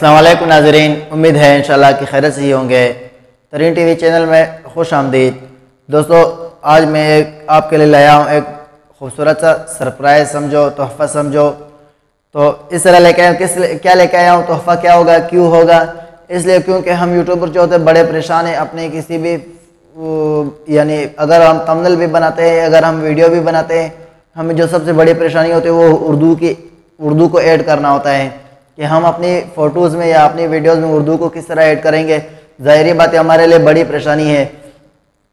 अस्सलाम वालेकुम नाज़रीन, उम्मीद है इंशाल्लाह कि खैरियत से ही होंगे। तरीन टीवी चैनल में खुश आमदीद। दोस्तों, आज मैं आपके लिए लाया हूँ एक खूबसूरत सा सरप्राइज़ समझो, तोहफ़ा समझो। तो इस तरह लेके आया हूँ। क्या लेके आया हूँ, तोहफ़ा क्या होगा, क्यों होगा? इसलिए क्योंकि हम यूट्यूबर जो होते हैं बड़े परेशान हैं अपने किसी भी यानी अगर हम थंबनेल भी बनाते हैं, अगर हम वीडियो भी बनाते हैं, हमें जो सबसे बड़ी परेशानी होती है वो उर्दू को ऐड करना होता है कि हम अपनी फ़ोटोज़ में या अपनी वीडियोज़ में उर्दू को किस तरह ऐड करेंगे। ज़ाहिरी बात है हमारे लिए बड़ी परेशानी है।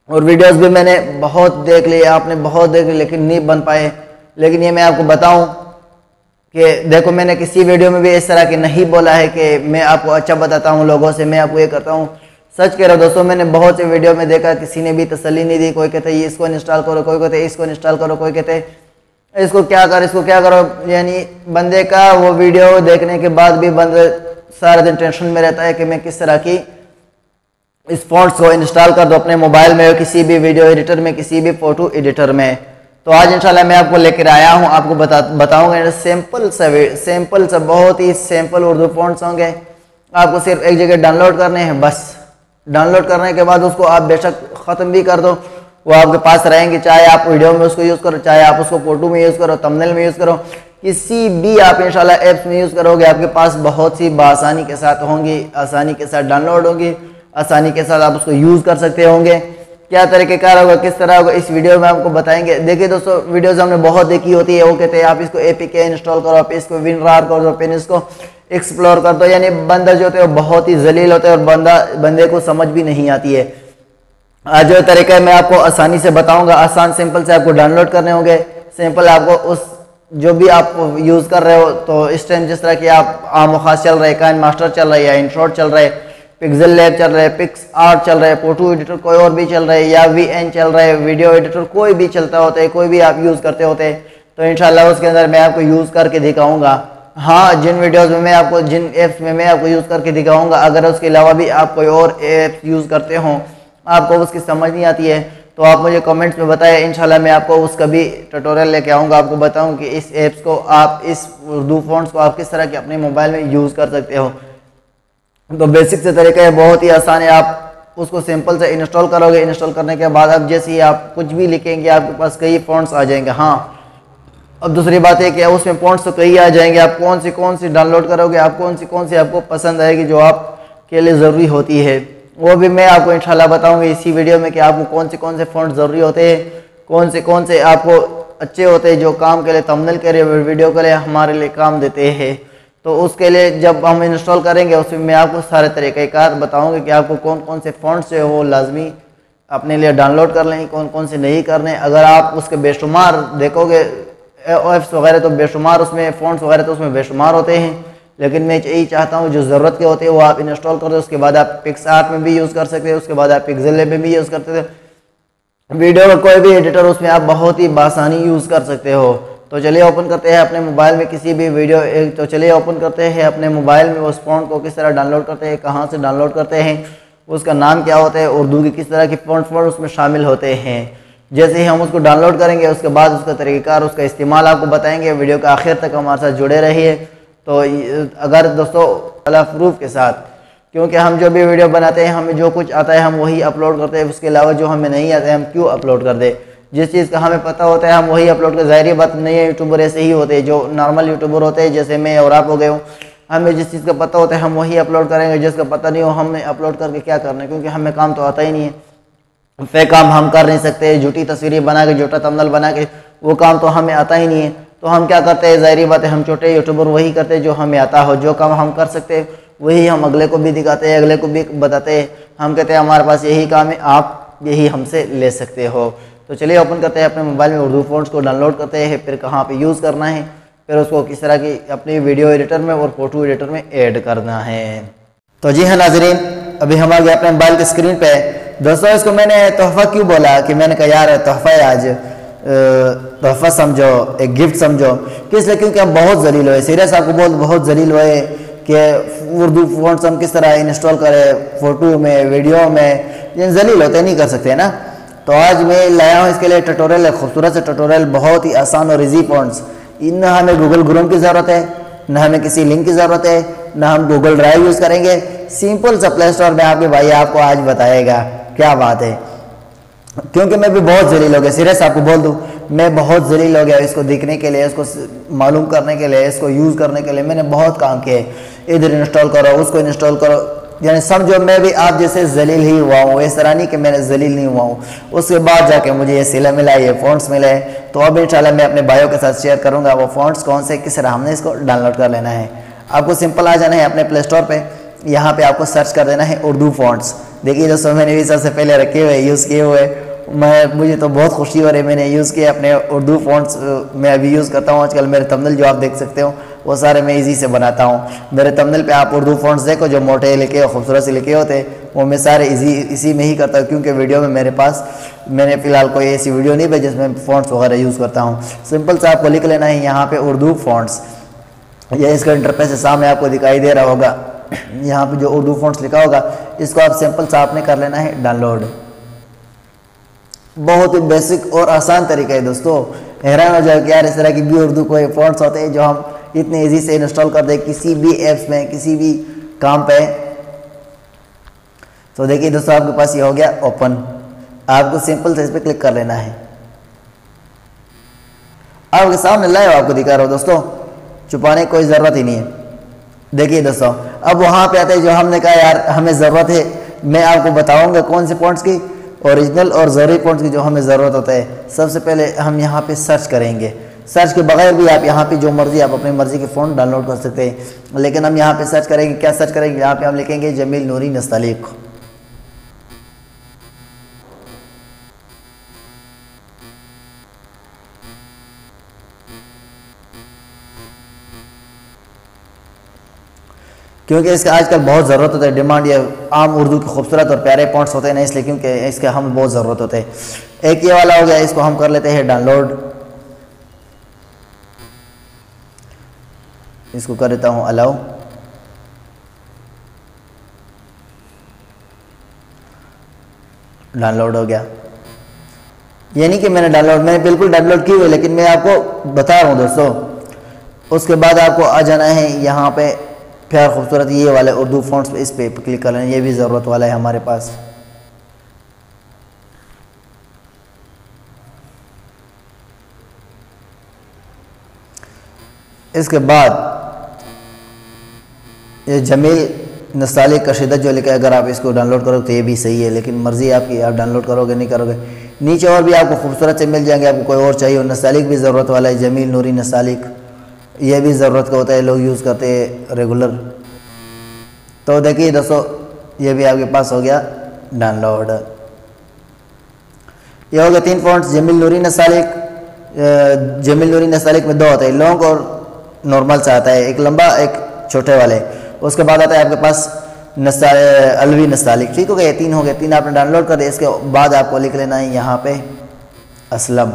और वीडियोज़ भी मैंने बहुत देख ली, आपने बहुत देख ली, लेकिन नहीं बन पाए। लेकिन ये मैं आपको बताऊं कि देखो, मैंने किसी वीडियो में भी इस तरह के नहीं बोला है कि मैं आपको अच्छा बताता हूँ लोगों से, मैं आपको ये करता हूँ। सच कह रहा हूँ दोस्तों, मैंने बहुत से वीडियो में देखा किसी ने भी तसल्ली नहीं दी। कोई कहते इसको इंस्टॉल करो, कोई कहते इसको इंस्टॉल करो, कोई कहते इसको क्या करो। यानी बंदे का वो वीडियो देखने के बाद भी बंदा सारा दिन टेंशन में रहता है कि मैं किस तरह की इस फॉन्ट्स को इंस्टॉल कर दो अपने मोबाइल में, किसी भी वीडियो एडिटर में, किसी भी फ़ोटो एडिटर में। तो आज इंशाल्लाह मैं आपको लेकर आया हूँ, आपको बताऊँगा सिंपल सा बहुत ही सिंपल उर्दू फॉन्ट्स होंगे। आपको सिर्फ एक जगह डाउनलोड करने हैं, बस डाउनलोड करने के बाद उसको आप बेशक ख़त्म भी कर दो, वो आपके पास रहेंगे। चाहे आप वीडियो में उसको यूज़ करो, चाहे आप उसको फोटो में यूज़ करो, थंबनेल में यूज़ करो, किसी भी आप इंशाल्लाह ऐप्स में यूज़ करोगे, आपके पास बहुत सी बआसानी के साथ होंगी, आसानी के साथ डाउनलोड होंगी, आसानी के साथ आप उसको यूज़ कर सकते होंगे। क्या तरीक़ेकार होगा, किस तरह होगा, इस वीडियो में आपको बताएंगे। देखिए दोस्तों, वीडियोज़ हमने बहुत देखी होती है, वो कहते हैं आप इसको APK इंस्टॉल करो, आप इसको WinRAR कर दो, फिर इसको एक्सप्लोर कर दो। यानी बंदा जो होते हैं वो बहुत ही जलील होते हैं और बंदे को समझ भी नहीं आती है। आज जो तरीका है मैं आपको आसानी से बताऊंगा, आसान सिंपल से आपको डाउनलोड करने होंगे। सिंपल आपको उस जो भी आप यूज़ कर रहे हो, तो इस टाइम जिस तरह की आप आम खास चल रहे, काइन मास्टर चल रहा है, या इनशॉट चल रहा है, पिक्सल लैब चल रहा है, पिक्स आर्ट चल रहा है, फोटो एडिटर कोई और भी चल रहा है, या VN चल रहा है, वीडियो एडिटर कोई भी चलता होता है, कोई भी आप यूज़ करते होते हैं, तो इंशाल्लाह उसके अंदर मैं आपको यूज़ करके दिखाऊंगा। हाँ, जिन वीडियोज़ में मैं आपको, जिन ऐप्स में मैं आपको यूज़ करके दिखाऊंगा, अगर उसके अलावा भी आप कोई और ऐप्स यूज़ करते हो, आपको उसकी समझ नहीं आती है, तो आप मुझे कमेंट्स में बताएं। इंशाल्लाह मैं आपको उसका भी ट्यूटोरियल लेके आऊँगा, आपको बताऊँ कि इस ऐप्स को आप, इस उर्दू फॉन्ट्स को आप किस तरह के अपने मोबाइल में यूज़ कर सकते हो। तो बेसिक से तरीका है, बहुत ही आसान है। आप उसको सिंपल से इंस्टॉल करोगे, इंस्टॉल करने के बाद अब जैसे ही आप कुछ भी लिखेंगे आपके पास कई फॉन्ट्स आ जाएंगे। हाँ, अब दूसरी बात है कि उसमें फॉन्ट्स तो कई आ जाएंगे, आप कौन सी डाउनलोड करोगे, आप कौन सी आपको पसंद आएगी, जो आपके लिए ज़रूरी होती है, वो भी मैं आपको इंशाल्लाह बताऊंगा इसी वीडियो में कि आपको कौन से फॉन्ट ज़रूरी होते हैं, कौन से आपको अच्छे होते हैं, जो काम के लिए, थंबनेल के लिए, वीडियो के लिए हमारे लिए काम देते हैं। तो उसके लिए जब हम इंस्टॉल करेंगे उसमें मैं आपको सारे तरीक़ेकार बताऊंगा कि आपको कौन से फॉन्ट्स जो है वो लाजमी अपने लिए डाउनलोड कर लें, कौन से नहीं करने। अगर आप उसके बेशुमार देखोगे ऐप्स वगैरह, तो बेशुमार उसमें फॉन्ट्स वगैरह तो उसमें बेशुमार होते हैं, लेकिन मैं यही चाहता हूँ जो ज़रूरत के होते हैं वो आप इंस्टॉल कर दो। उसके बाद आप पिक्स आर्ट में भी यूज़ कर सकते हो, उसके बाद आप पिक्सल लैब में भी यूज़ कर सकते हो, वीडियो का कोई भी एडिटर उसमें आप बहुत ही बासानी यूज़ कर सकते हो। तो चलिए ओपन करते हैं अपने मोबाइल में किसी भी वीडियो, तो चलिए ओपन करते हैं अपने मोबाइल में उस फॉन्ट को किस तरह डाउनलोड करते हैं, कहाँ से डाउनलोड करते हैं, उसका नाम क्या होता है, उर्दू की किस तरह की फॉन्ट उसमें शामिल होते हैं। जैसे ही हम उसको डाउनलोड करेंगे उसके बाद उसका तरीक़ेकार, उसका इस्तेमाल आपको बताएंगे। वीडियो के आखिर तक हमारे साथ जुड़े रहिए। तो अगर दोस्तों अला प्रूफ के साथ, क्योंकि हम जो भी वीडियो बनाते हैं हमें जो कुछ आता है हम वही अपलोड करते हैं, उसके अलावा जो हमें नहीं आता है हम क्यों अपलोड कर दें। जिस चीज़ का हमें पता होता है हम वही अपलोड कर। ज़ाहिर बात नहीं है, यूट्यूबर ऐसे ही होते हैं, जो नॉर्मल यूट्यूबर होते हैं जैसे मैं और आप हो गए हो, हमें जिस चीज़ का पता होता है हम वही अपलोड करेंगे, जिसका पता नहीं हो हमें अपलोड करके क्या करना है, क्योंकि हमें काम तो आता ही नहीं है। फेक काम हम कर नहीं सकते, झूठी तस्वीरें बना के, झूठा थंबनेल बना के, वो काम तो हमें आता ही नहीं है। तो हम क्या करते हैं, ज़ाहिर बात है हम छोटे यूट्यूबर वही करते हैं जो हमें आता हो, जो काम हम कर सकते हैं वही हम अगले को भी दिखाते हैं, अगले को भी बताते हैं। हम कहते हैं हमारे पास यही काम है, आप यही हमसे ले सकते हो। तो चलिए ओपन करते हैं अपने मोबाइल में उर्दू फॉन्ट्स को डाउनलोड करते हैं, फिर कहाँ पे यूज़ करना है, फिर उसको किस तरह की अपनी वीडियो एडिटर में और फोटो एडिटर में ऐड करना है। तो जी हाँ नाजरीन, अभी हम आ गए अपने मोबाइल की स्क्रीन पे। दोस्तों, इसको मैंने तोहफ़ा क्यों बोला, कि मैंने कहा यार तोहफ़ा है आज, तोहफ़ा समझो, एक गिफ्ट समझो। किस लिए, क्योंकि हम बहुत जलील हुए, सीरियस आपको बहुत जलील हुए कि उर्दू फॉन्ट्स हम किस तरह इंस्टॉल करें, फ़ोटो में, वीडियो में, जिन जलील होते नहीं कर सकते ना। तो आज मैं लाया हूँ इसके लिए ट्यूटोरियल, खूबसूरत से ट्यूटोरियल, बहुत ही आसान और इजी फॉन्ट्स। इन हमें गूगल क्रोम की ज़रूरत है, ना हमें किसी लिंक की ज़रूरत है, ना हम गूगल ड्राइव यूज़ करेंगे। सिंपल सा प्ले स्टोर में आपके भाई आपको आज बताएगा। क्या बात है, क्योंकि मैं भी बहुत जलील हो गया, सीरियस आपको बोल दूं, मैं बहुत जलील हो गया इसको देखने के लिए, इसको मालूम करने के लिए, इसको यूज़ करने के लिए। मैंने बहुत काम किए, इधर इंस्टॉल करो, उसको इंस्टॉल करो, यानी समझो मैं भी आप जैसे जलील ही हुआ हूँ। इस तरह नहीं कि मैंने जलील नहीं हुआ हूँ। उसके बाद जाके मुझे ये सिला मिला, ये फ़ॉन्ट्स मिले। तो अब इंशाल्लाह मैं अपने भाइयों के साथ शेयर करूँगा वो फ़ॉन्ट्स कौन से, किस तरह हमने इसको डाउनलोड कर लेना है। आपको सिंपल आ जाना है अपने प्ले स्टोर पर, यहाँ पर आपको सर्च कर देना है उर्दू फ़ॉन्ट्स। देखिए दोस्तों, मैंने भी सबसे पहले रखे हुए यूज़ किए हुए, मुझे तो बहुत खुशी हो रही है, मैंने यूज़ किया अपने उर्दू फ़ॉन्ट्स। मैं अभी यूज़ करता हूँ आजकल। मेरे थंबनेल जो आप देख सकते हो वो सारे मैं इजी से बनाता हूँ। मेरे थंबनेल पे आप उर्दू फ़ॉन्ट्स देखो, जो मोटे लिखे खूबसूरत से लिखे होते वो मैं सारे इसी में ही करता हूँ, क्योंकि वीडियो में मेरे पास मैंने फ़िलहाल कोई ऐसी वीडियो नहीं है जिसमें फ़ॉन्ट्स वगैरह यूज़ करता हूँ। सिंपल से आपको लिख लेना है यहाँ पर उर्दू फ़ॉन्ट्स। यह इसका इंटरफेस सामने आपको दिखाई दे रहा होगा। यहाँ पर जो उर्दू फ़ॉन्ट्स लिखा होगा इसको आप सिंपल से आपने कर लेना है डाउनलोड। बहुत ही बेसिक और आसान तरीका है दोस्तों। हैरान हो जाए कि यार इस तरह की भी उर्दू कोई फ़ॉन्ट्स होते हैं जो हम इतने इजी से इंस्टॉल कर दें किसी भी ऐप्स में, किसी भी काम पे। तो देखिए दोस्तों, आपके पास ये हो गया ओपन। आपको सिंपल से इस पर क्लिक कर लेना है। आपके सामने लाइव आपको दिखा रहा हूँ दोस्तों, छुपाने की कोई ज़रूरत ही नहीं है। देखिए दोस्तों, अब वहाँ पे आते हैं जो हमने कहा यार हमें ज़रूरत है। मैं आपको बताऊँगा कौन से फ़ॉन्ट्स की, ओरिजिनल और ज़रूरी फ़ॉन्ट्स की जो हमें ज़रूरत होता है। सबसे पहले हम यहाँ पे सर्च करेंगे। सर्च के बगैर भी आप यहाँ पे जो मर्ज़ी आप अपनी मर्ज़ी के फ़ॉन्ट डाउनलोड कर सकते हैं, लेकिन हम यहाँ पे सर्च करेंगे। क्या सर्च करेंगे? यहाँ पे हम लिखेंगे जमील नूरी नस्तालिक। क्योंकि इसका आजकल बहुत ज़रूरत होता है, डिमांड। ये आम उर्दू के खूबसूरत और प्यारे फ़ॉन्ट्स होते हैं ना, इसलिए क्योंकि इसके हम बहुत ज़रूरत होते हैं। एक ये वाला हो गया, इसको हम कर लेते हैं डाउनलोड। इसको कर देता हूँ अलाउ। डाउनलोड हो गया। ये नहीं कि मैंने बिल्कुल डाउनलोड की हुई, लेकिन मैं आपको बता रहा हूँ दोस्तों। उसके बाद आपको आ जाना है यहाँ पे प्यार खूबसूरत ये वाले उर्दू फ़ॉन्ट्स पे, इस पे क्लिक कर लेना। ये भी ज़रूरत वाला है हमारे पास। इसके बाद ये जमील नस्तालिक कशीदा जो लिखा है, अगर आप इसको डाउनलोड करोगे तो ये भी सही है, लेकिन मर्ज़ी आपकी, आप डाउनलोड करोगे नहीं करोगे। नीचे और भी आपको खूबसूरत से मिल जाएंगे। आपको कोई और चाहिए हो, नस्तालिक भी ज़रूरत वाला है, जमील नूरी नस्तालिक, ये भी ज़रूरत का होता है, लोग यूज़ करते हैं रेगुलर। तो देखिए दोस्तों, ये भी आपके पास हो गया डाउनलोड। ये हो गया 3 फ़ॉन्ट्स, जमील नूरी नस्तालिक। जमील नूरी नस्तालिक में 2 होते हैं, लॉन्ग और नॉर्मल सा आता है, एक लंबा एक छोटे वाले। उसके बाद आता है आपके पास अलवी नस्तालिक। ठीक हो गया, 3 हो गए। 3 आपने डाउनलोड कर दिया। इसके बाद आपको लिख लेना है यहाँ पे असलम।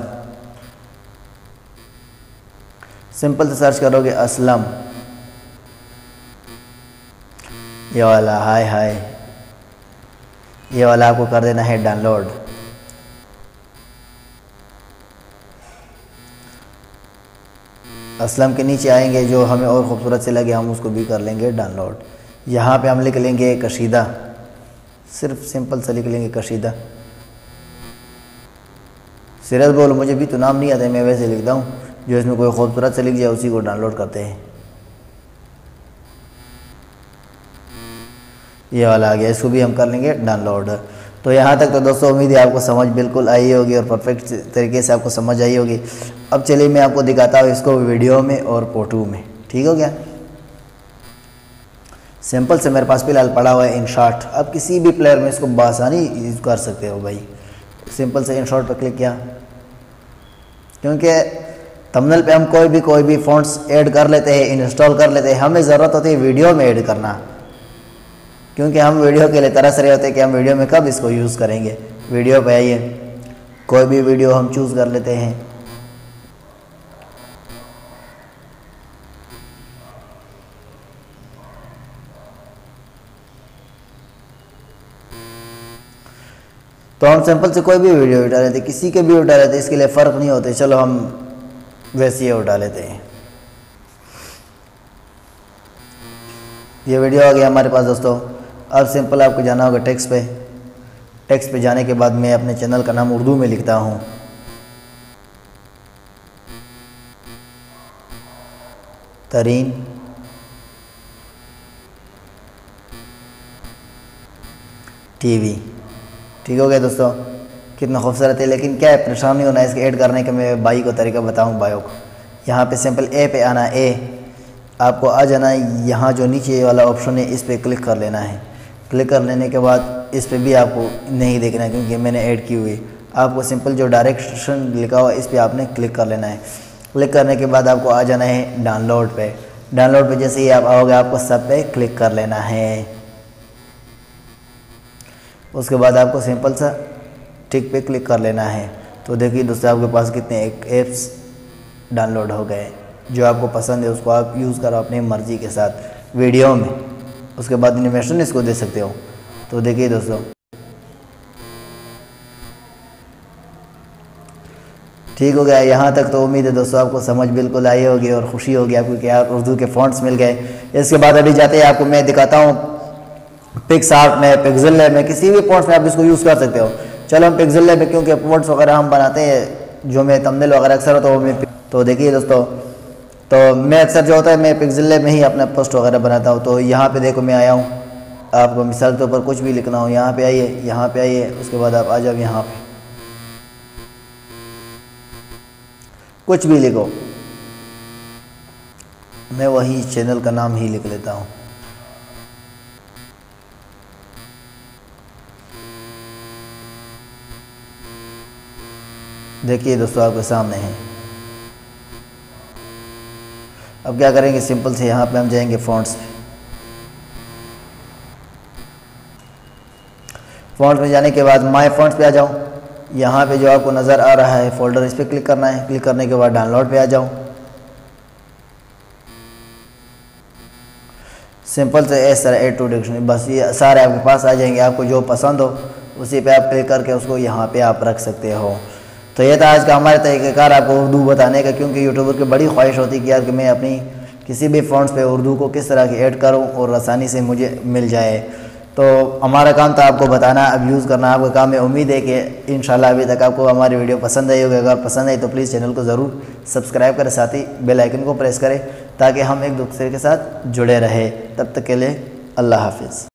सिंपल से सर्च करोगे असलम, ये वाला हाय हाय, ये वाला आपको कर देना है डाउनलोड। असलम के नीचे आएंगे, जो हमें और ख़ूबसूरत से लगे हम उसको भी कर लेंगे डाउनलोड। यहाँ पे हम लिख लेंगे कशीदा, सिर्फ सिंपल से लिख लेंगे कशीदा। सीरियस बोलो, मुझे भी तो नाम नहीं आता है, मैं वैसे लिखता हूँ, जो इसमें कोई खूबसूरत से लिख जाए उसी को डाउनलोड करते हैं। ये वाला आ गया, इसको भी हम कर लेंगे डाउनलोड। तो यहाँ तक तो दोस्तों उम्मीद है आपको समझ बिल्कुल आई होगी और परफेक्ट तरीके से आपको समझ आई होगी। अब चलिए मैं आपको दिखाता हूँ इसको वीडियो में और फोटो में। ठीक हो गया। सिंपल से मेरे पास फिलहाल पड़ा हुआ है InShot। अब किसी भी प्लेयर में इसको बआसानी यूज़ कर सकते हो भाई। सिंपल से InShot पर क्लिक किया, क्योंकि थंबनेल पे हम कोई भी फ़ॉन्ट्स ऐड कर लेते हैं, इंस्टॉल कर लेते हैं। हमें ज़रूरत होती है वीडियो में ऐड करना, क्योंकि हम वीडियो के लिए तरस रहे होते हैं कि हम वीडियो में कब इसको यूज़ करेंगे। वीडियो पे आइए, कोई भी वीडियो हम चूज़ कर लेते हैं। तो हम सिंपल से कोई भी वीडियो उठा लेते, किसी के भी उठा लेते, इसके लिए फ़र्क नहीं होते। चलो हम वैसे ही उठा लेते हैं। ये वीडियो आ गया हमारे पास दोस्तों। अब सिंपल आपको जाना होगा टेक्स्ट पे। टेक्स्ट पे जाने के बाद मैं अपने चैनल का नाम उर्दू में लिखता हूँ। तरीन टीवी। ठीक हो गया दोस्तों, कितना खूबसूरत है। लेकिन क्या है, परेशान नहीं होना है इसके ऐड करने का। मैं भाई को तरीका बताऊँ बायो को। यहाँ पे सिंपल ए पे आना, ए आपको आ जाना है। यहाँ जो नीचे वाला ऑप्शन है इस पर क्लिक कर लेना है। क्लिक कर लेने के बाद इस पर भी आपको नहीं देखना है क्योंकि मैंने ऐड की हुई। आपको सिंपल जो डायरेक्शन लिखा हुआ इस पर आपने क्लिक कर लेना है। क्लिक करने के बाद आपको आ जाना है डाउनलोड पे। डाउनलोड पे जैसे ही आप आओगे आपको सब पे क्लिक कर लेना है। उसके बाद आपको सिंपल सा टिक पे क्लिक कर लेना है। तो देखिए दोस्तों आपके पास कितने एक ऐप्स डाउनलोड हो गए। जो आपको पसंद है उसको आप यूज़ करो अपनी मर्ज़ी के साथ वीडियो में। उसके बाद एनिमेशन इसको दे सकते हो। तो देखिए दोस्तों, ठीक हो गया। यहाँ तक तो उम्मीद है दोस्तों आपको समझ बिल्कुल आई होगी और खुशी होगी आपको कि यार उर्दू के फ़ॉन्ट्स मिल गए। इसके बाद अभी जाते हैं आपको मैं दिखाता हूँ पिक्सआर्ट में, पिक्सेल लैब में, किसी भी फ़ॉन्ट्स में आप इसको यूज़ कर सकते हो। चलो हम पिक्सेल लैब में, क्योंकि फ़ॉन्ट्स वगैरह हम बनाते हैं जो मैं थंबनेल वगैरह अक्सर होता है तो देखिए दोस्तों, तो मैं अक्सर जो होता है मैं पिक्सेल लैब में ही अपना पोस्ट वगैरह बनाता हूँ। तो यहाँ पे देखो मैं आया हूँ। आपको मिसाल के ऊपर कुछ भी लिखना हो यहाँ पे आइए, यहाँ पे आइए। उसके बाद आप आ जाओ यहाँ पे, कुछ भी लिखो। मैं वही चैनल का नाम ही लिख लेता हूँ। देखिए दोस्तों आपके सामने है। अब क्या करेंगे, सिंपल से यहाँ पे हम जाएंगे फ़ॉन्ट्स पे। फ़ॉन्ट्स में जाने के बाद माय फ़ॉन्ट्स पे आ जाओ। यहाँ पे जो आपको नज़र आ रहा है फ़ोल्डर, इस पर क्लिक करना है। क्लिक करने के बाद डाउनलोड पे आ जाओ। सिंपल से इस तरह ऐड टू डिक्शनरी, बस ये सारे आपके पास आ जाएंगे। आपको जो पसंद हो उसी पे आप क्लिक करके उसको यहाँ पे आप रख सकते हो। तो ये था आज का हमारे तरीक़ेकार आपको उर्दू बताने का, क्योंकि यूट्यूबर की बड़ी ख्वाहिश होती है कि यार कि मैं अपनी किसी भी फ़ॉन्ट्स पे उर्दू को किस तरह की ऐड करूँ और आसानी से मुझे मिल जाए। तो हमारा काम था आपको बताना, अब यूज़ करना आपका काम है। उम्मीद है कि इंशाल्लाह अभी तक आपको हमारी वीडियो पसंद आई होगी। अगर पसंद आई तो प्लीज़ चैनल को ज़रूर सब्सक्राइब करें, साथ ही बेल आइकन को प्रेस करें ताकि हम एक दूसरे के साथ जुड़े रहें। तब तक के लिए अल्लाह हाफिज़।